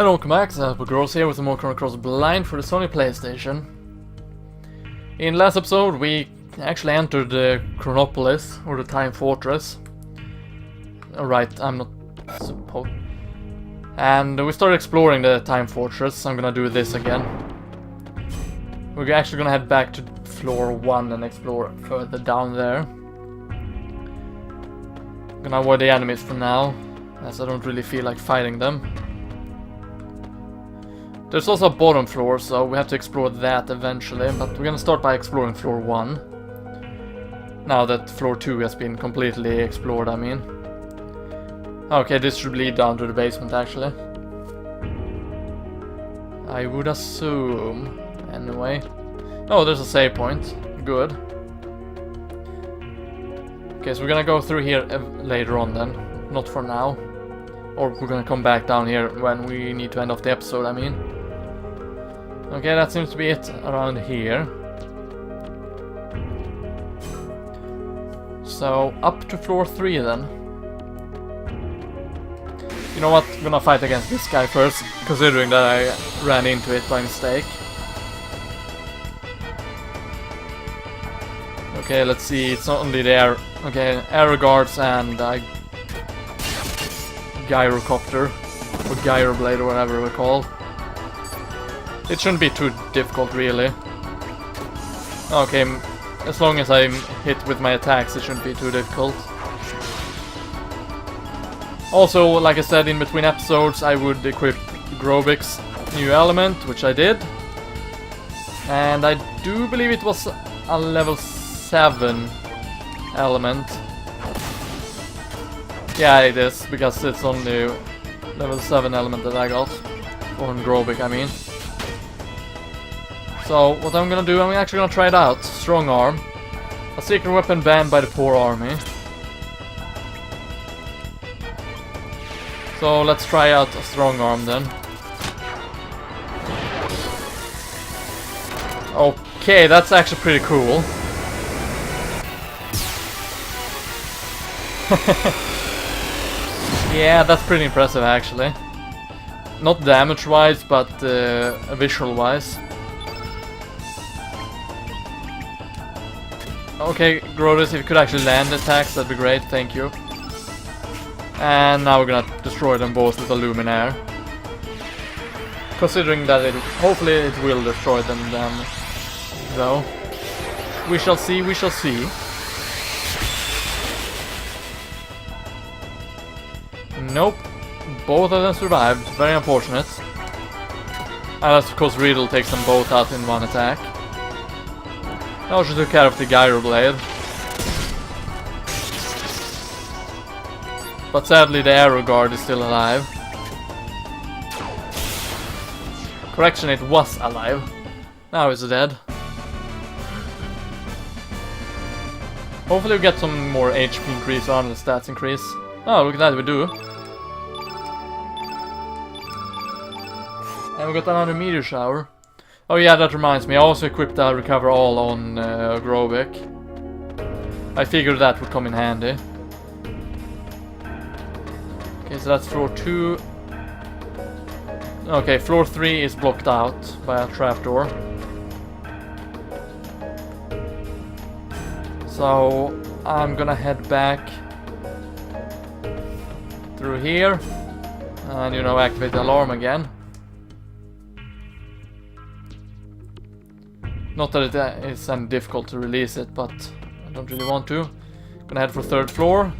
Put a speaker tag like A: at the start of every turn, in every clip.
A: Hello, welcome back. LPGrodus here with some more Chrono Blind for the Sony PlayStation. In last episode, we actually entered the Chronopolis, or the Time Fortress. Alright, I'm not supposed... And we started exploring the Time Fortress. I'm gonna do this again. We're actually gonna head back to floor 1 and explore further down there. Gonna avoid the enemies for now, as I don't really feel like fighting them. There's also a bottom floor, so we have to explore that eventually, but we're gonna start by exploring floor 1. Now that floor 2 has been completely explored, I mean. Okay, this should lead down to the basement, actually. I would assume, anyway. Oh, there's a save point. Good. Okay, so we're gonna go through here later on then. Not for now. Or we're gonna come back down here when we need to end off the episode, I mean. Okay, that seems to be it around here. So, up to floor 3 then. You know what, I'm gonna fight against this guy first, considering that I ran into it by mistake.
B: Okay.
A: Okay, let's see, it's only there. Okay, aero guards and gyrocopter, or gyroblade, or whatever we call. It shouldn't be too difficult, really. Okay, as long as I'm hit with my attacks, it shouldn't be too difficult. Also, like I said, in between episodes, I would equip Grobik's new element, which I did. And I do believe it was a level 7 element. Yeah, it is, because it's only level 7 element that I got. On Grobik, I mean. So, what I'm gonna do, I'm actually gonna try it out. Strong arm. A secret weapon banned by the poor army. So, let's try out a strong arm then. Okay, that's actually pretty cool. Yeah, that's pretty impressive actually. Not damage-wise, but visual-wise. Okay, Grodus, if you could actually land attacks, that'd be great, thank you. And now we're gonna destroy them both with a Luminaire. Considering that hopefully it will destroy them then, though. We shall see, we shall see. Nope, both of them survived, very unfortunate. Unless of course Riddle takes them both out in one attack. Now she took care of the Gyroblade. But sadly the Aero Guard is still alive. Correction, it was alive. Now it's dead. Hopefully we get some more HP increase or the stats increase. Oh, look at that, we do. And we got another meteor shower. Oh yeah, that reminds me, I also equipped Recover All on Grobik. I figured that would come in handy. Okay, so that's floor 2. Okay, floor 3 is blocked out by a trapdoor. So, I'm gonna head back through here. And, you know, activate the alarm again. Not that it is difficult to release it, but I don't really want to. Gonna head for 3rd floor.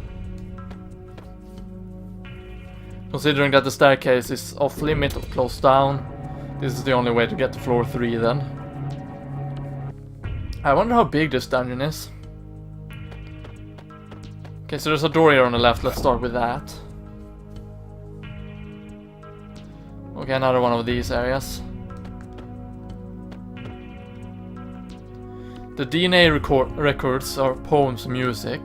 A: Considering that the staircase is off limit or closed down, this is the only way to get to floor 3 then. I wonder how big this dungeon is. Okay, so there's a door here on the left, let's start with that. Okay, another one of these areas. The DNA records are poems and music.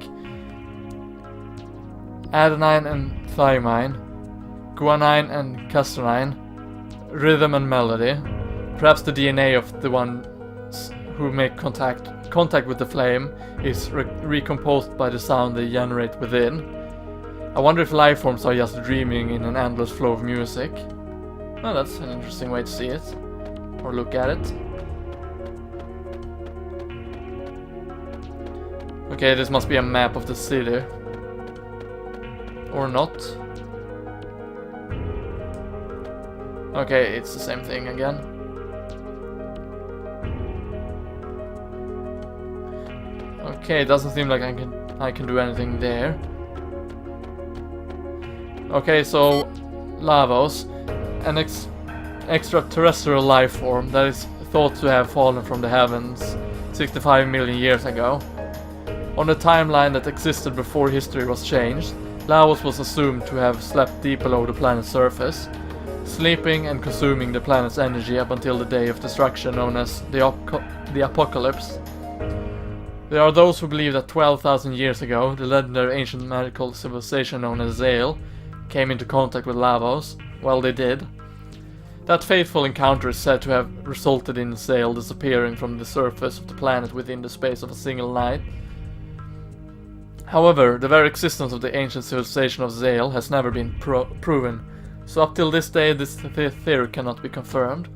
A: Adenine and thymine. Guanine and castanine. Rhythm and melody. Perhaps the DNA of the ones who make contact with the flame is recomposed by the sound they generate within. I wonder if life forms are just dreaming in an endless flow of music. Oh, that's an interesting way to see it. Or look at it. Okay, this must be a map of the city. Or not. Okay, it's the same thing again. Okay, it doesn't seem like I can do anything there. Okay, so Lavos, an extraterrestrial life form that is thought to have fallen from the heavens 65 million years ago. On the timeline that existed before history was changed, Lavos was assumed to have slept deep below the planet's surface, sleeping and consuming the planet's energy up until the day of destruction known as the Apocalypse. There are those who believe that 12,000 years ago, the legendary ancient magical civilization known as Zale came into contact with Lavos. Well, they did. That fateful encounter is said to have resulted in Zale disappearing from the surface of the planet within the space of a single night. However, the very existence of the ancient civilization of Zale has never been proven, so up till this day this theory cannot be confirmed.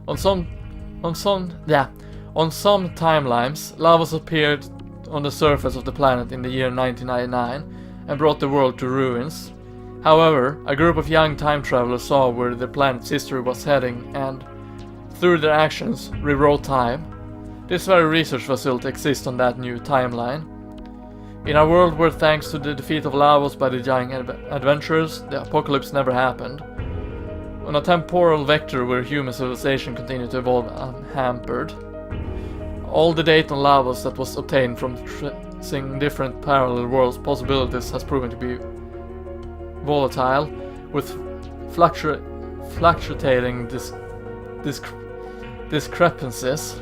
A: On some timelines, Lavos appeared on the surface of the planet in the year 1999 and brought the world to ruins. However, a group of young time travelers saw where the planet's history was heading and, through their actions, rewrote time. This very research facility exists on that new timeline. In a world where, thanks to the defeat of Lavos by the young adventurers, the apocalypse never happened. On a temporal vector where human civilization continued to evolve unhampered. All the data on Lavos that was obtained from tracing different parallel worlds possibilities has proven to be volatile, with fluctuating discrepancies.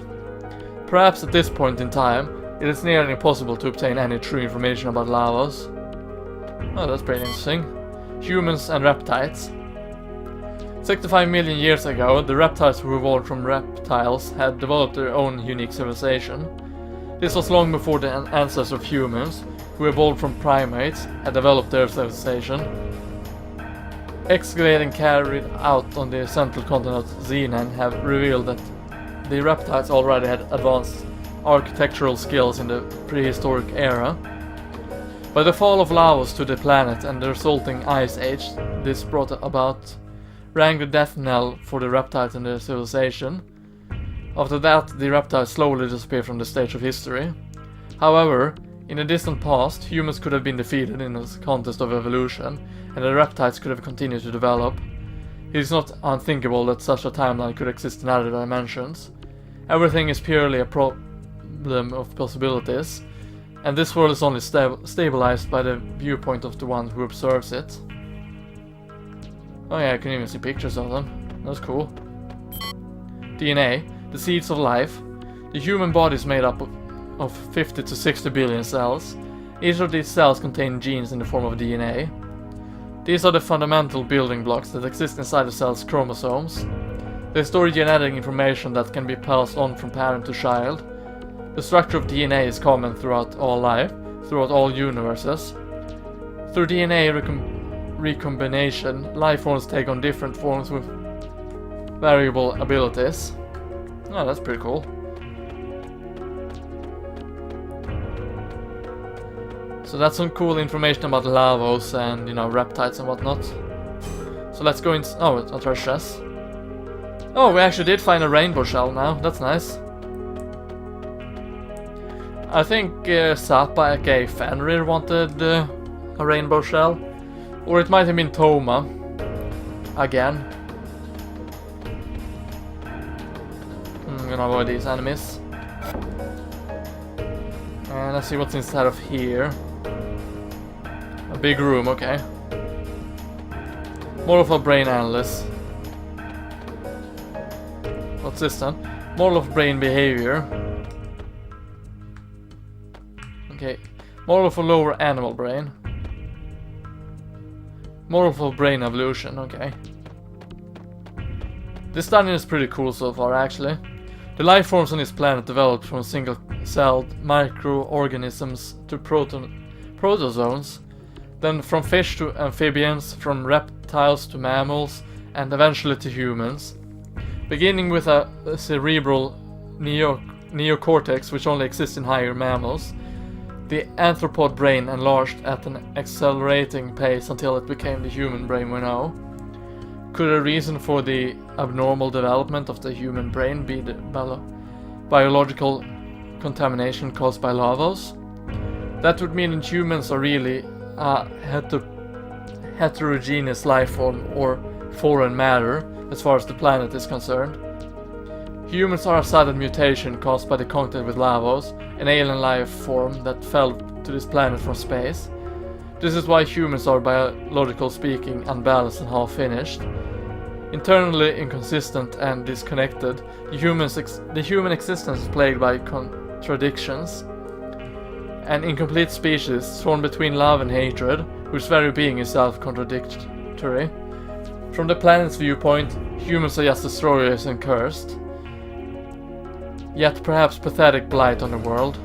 A: Perhaps at this point in time, it is nearly impossible to obtain any true information about Lavos. Oh, that's pretty interesting. Humans and Reptites. 65 million years ago, the reptiles who evolved from reptiles had developed their own unique civilization. This was long before the ancestors of humans, who evolved from primates, had developed their civilization. Excavating carried out on the central continent of Xenan have revealed that the reptiles already had advanced architectural skills in the prehistoric era. By the fall of Lavos to the planet and the resulting ice age, this brought about rang the death knell for the reptiles and their civilization. After that, the reptiles slowly disappeared from the stage of history. However, in the distant past, humans could have been defeated in a contest of evolution, and the reptiles could have continued to develop. It is not unthinkable that such a timeline could exist in other dimensions. Everything is purely a problem of possibilities, and this world is only stabilized by the viewpoint of the one who observes it. Oh yeah, I can even see pictures of them. That's cool. DNA, the seeds of life. The human body is made up of 50 to 60 billion cells. Each of these cells contain genes in the form of DNA. These are the fundamental building blocks that exist inside the cell's chromosomes. They store genetic information that can be passed on from parent to child. The structure of DNA is common throughout all life, throughout all universes. Through DNA recombination, life forms take on different forms with variable abilities. Oh, that's pretty cool. So that's some cool information about Lavos and, you know, Reptites and whatnot. So let's go in. Oh, a treasure chest. Oh, we actually did find a rainbow shell now. That's nice. I think Zappa aka Fenrir wanted a rainbow shell. Or it might have been Toma. Again. I'm gonna avoid these enemies. And let's see what's inside of here. A big room, okay. More of a brain analyst. What's this then? Model of brain behavior. Okay. Model of a lower animal brain. Model of brain evolution, okay. This dungeon is pretty cool so far, actually. The life forms on this planet developed from single-celled microorganisms to protozoans, then from fish to amphibians, from reptiles to mammals, and eventually to humans. Beginning with a cerebral neocortex, which only exists in higher mammals, the anthropod brain enlarged at an accelerating pace until it became the human brain we know. Could a reason for the abnormal development of the human brain be the biological contamination caused by Lavos? That would mean that humans are really a heterogeneous life form or foreign matter as far as the planet is concerned. Humans are a sudden mutation caused by the contact with Lavos, an alien life form that fell to this planet from space. This is why humans are, biologically speaking, unbalanced and half-finished. Internally inconsistent and disconnected, the human existence is plagued by contradictions. An incomplete species, torn between love and hatred, whose very being is self-contradictory. From the planet's viewpoint, humans are just destroyers and cursed. Yet perhaps pathetic blight on the world.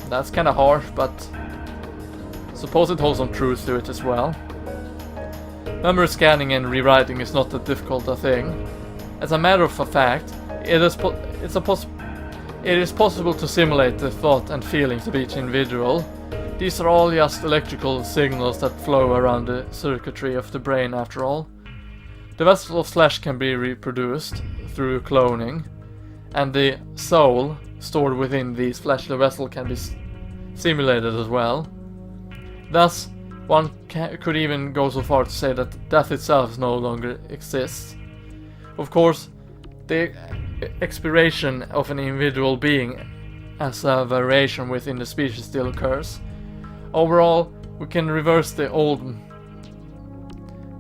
A: That's kinda harsh, but suppose it holds some truth to it as well. Memory scanning and rewriting is not that difficult a thing. As a matter of fact, it is possible to simulate the thought and feelings of each individual. These are all just electrical signals that flow around the circuitry of the brain after all. The vessel of flesh can be reproduced through cloning, and the soul stored within these fleshly vessels can be simulated as well. Thus, one could even go so far to say that death itself no longer exists. Of course, the expiration of an individual being as a variation within the species still occurs. Overall, we can reverse the old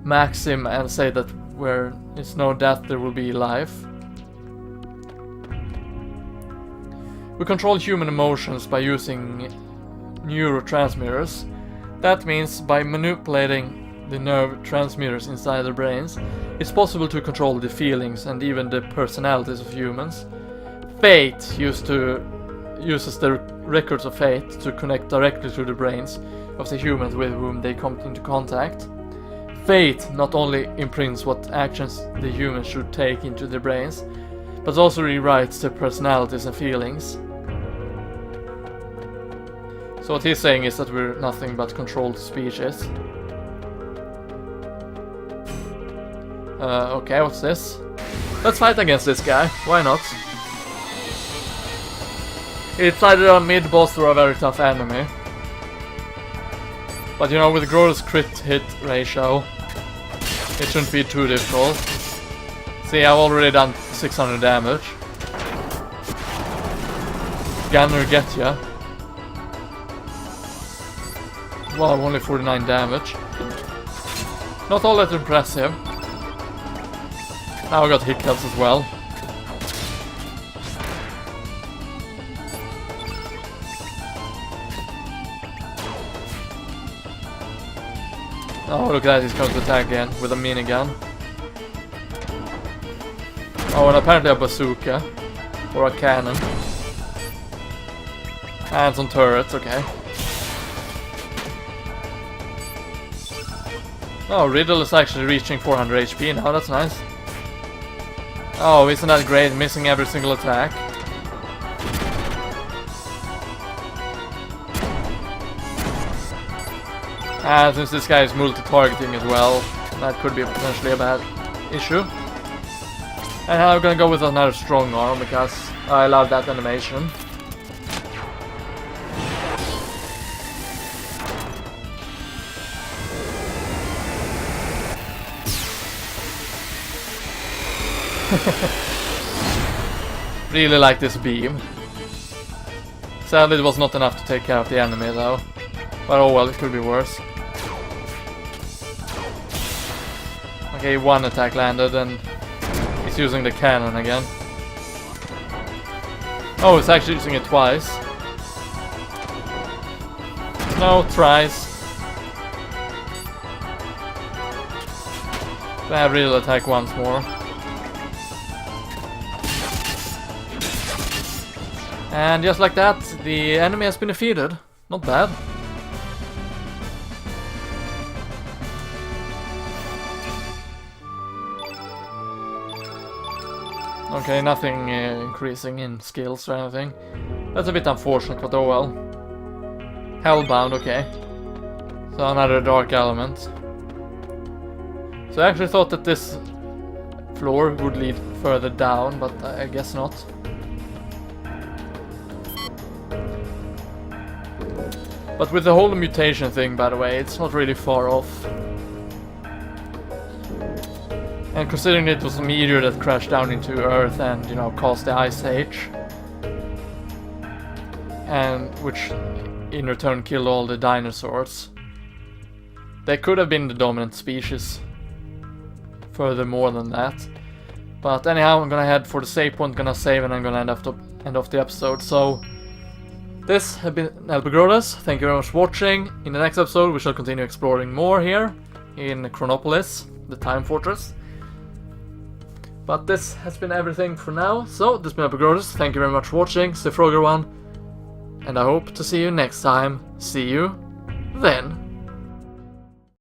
A: maxim and say that where is no death there will be life. We control human emotions by using neurotransmitters. That means by manipulating the nerve transmitters inside their brains, it's possible to control the feelings and even the personalities of humans. Fate uses the records of fate to connect directly to the brains of the humans with whom they come into contact. Fate not only imprints what actions the humans should take into their brains, but also rewrites their personalities and feelings. So what he's saying is that we're nothing but controlled species. Okay, what's this? Let's fight against this guy, why not? It's either a mid-boss or a very tough enemy. But you know, with Grodus crit hit ratio, it shouldn't be too difficult. See, I've already done 600 damage. Gunner get ya. Wow, only 49 damage. Not all that impressive. Now I got hiccups as well. Oh, look at that, he's going to attack again with a minigun. Oh, and apparently a bazooka. Or a cannon. And some turrets, okay. Oh, Riddle is actually reaching 400 HP now, that's nice. Oh, isn't that great, missing every single attack. And since this guy is multi-targeting as well, that could be potentially a bad issue. And I'm gonna go with another strong arm because I love that animation. Really like this beam. Sadly it was not enough to take care of the enemy though. But oh well, it could be worse. Okay, one attack landed and he's using the cannon again. Oh, it's actually using it twice. No, tries. I really attack once more. And just like that, the enemy has been defeated. Not bad. Okay, nothing increasing in skills or anything. That's a bit unfortunate, but oh well. Hellbound, okay. So another dark element. So I actually thought that this floor would lead further down, but I guess not. But with the whole mutation thing, by the way, it's not really far off. And considering it was a meteor that crashed down into Earth and, you know, caused the Ice Age, and which in return killed all the dinosaurs, they could have been the dominant species furthermore than that. But anyhow, I'm gonna head for the save point, gonna save, and I'm gonna end off the episode. So this has been LPGrodus. Thank you very much for watching. In the next episode we shall continue exploring more here in Chronopolis, the Time Fortress. But this has been everything for now. So this has been LPGrodus. Thank you very much for watching. Stay frogger one. And I hope to see you next time. See you then.